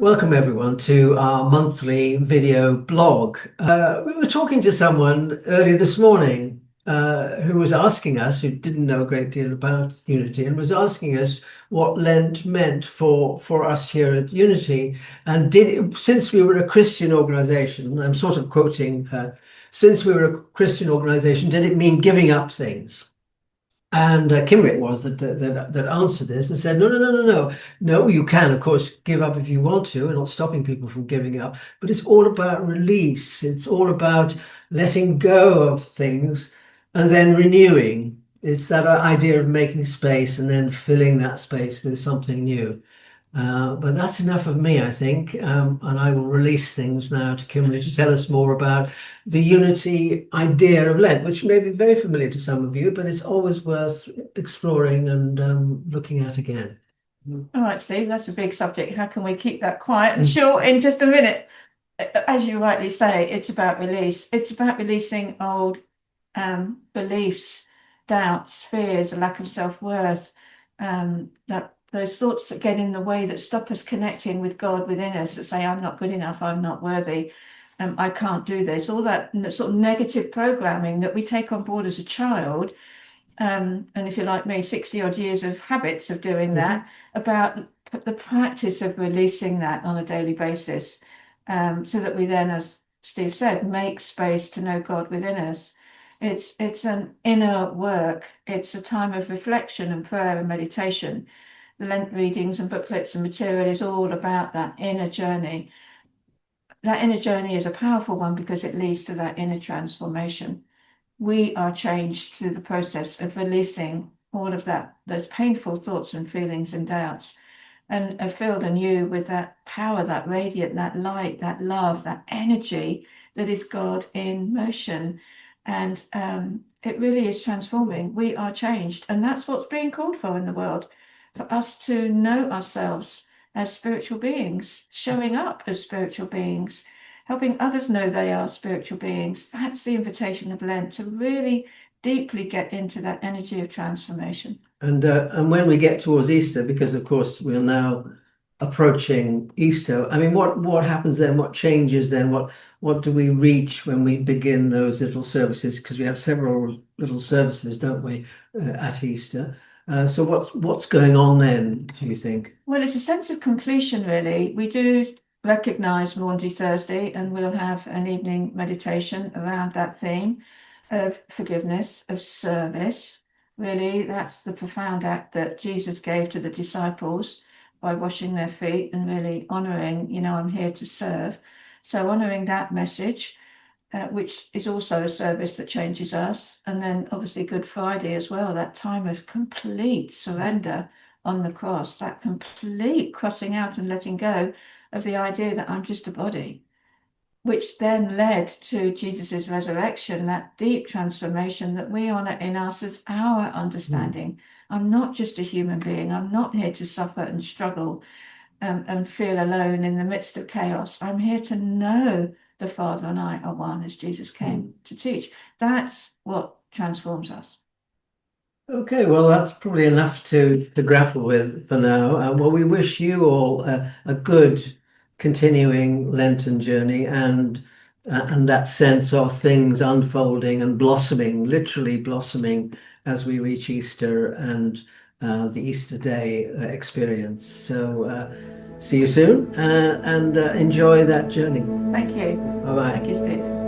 Welcome everyone to our monthly video blog. We were talking to someone earlier this morning who was asking us, who didn't know a great deal about Unity, and was asking us what Lent meant for us here at Unity. And since we were a Christian organisation, I'm sort of quoting her, since we were a Christian organisation, did it mean giving up things? And Kimerie was that answered this and said, no, you can, of course, give up if you want to. We're not stopping people from giving up, but it's all about release. It's all about letting go of things and then renewing. It's that idea of making space and then filling that space with something new. But that's enough of me, I think, and I will release things now to Kimerie to tell us more about the Unity idea of Lent, which may be very familiar to some of you, but it's always worth exploring and looking at again. All right, Steve, that's a big subject. How can we keep that quiet and short in just a minute? As you rightly say, it's about release. It's about releasing old beliefs, doubts, fears, a lack of self-worth, that those thoughts that get in the way, that stop us connecting with God within us, that say, I'm not good enough, I'm not worthy, I can't do this. All that sort of negative programming that we take on board as a child. And if you're like me, 60 odd years of habits of doing that, about the practice of releasing that on a daily basis, so that we then, as Steve said, make space to know God within us. It's an inner work. It's a time of reflection and prayer and meditation. The Lent readings and booklets and material is all about that inner journey. That inner journey is a powerful one because it leads to that inner transformation. We are changed through the process of releasing all of that, those painful thoughts and feelings and doubts, and are filled anew with that power, that radiant, that light, that love, that energy that is God in motion. And it really is transforming. We are changed. And that's what's being called for in the world, for us to know ourselves as spiritual beings, showing up as spiritual beings, helping others know they are spiritual beings. That's the invitation of Lent, to really deeply get into that energy of transformation. And when we get towards Easter, because of course we're now approaching Easter, I mean, what happens then? What changes then? What do we reach when we begin those little services? Because we have several little services, don't we, at Easter? So what's going on then, do you think? Well, it's a sense of completion, really. We do recognize Maundy Thursday, and we'll have an evening meditation around that theme of forgiveness, of service. Really, that's the profound act that Jesus gave to the disciples by washing their feet and really honoring, I'm here to serve. So honoring that message, which is also a service that changes us. And then obviously Good Friday as well, that time of complete surrender on the cross, that complete crossing out and letting go of the idea that I'm just a body, which then led to Jesus's resurrection, that deep transformation that we honor in us as our understanding. I'm not just a human being. I'm not here to suffer and struggle and feel alone in the midst of chaos. I'm here to know the Father and I are one, as Jesus came to teach. That's what transforms us. Okay, well, that's probably enough to grapple with for now. Well, we wish you all a good continuing Lenten journey and that sense of things unfolding and blossoming, literally blossoming as we reach Easter and the Easter Day experience. So see you soon and enjoy that journey. Thank you. Bye-bye. Thank you, Steve.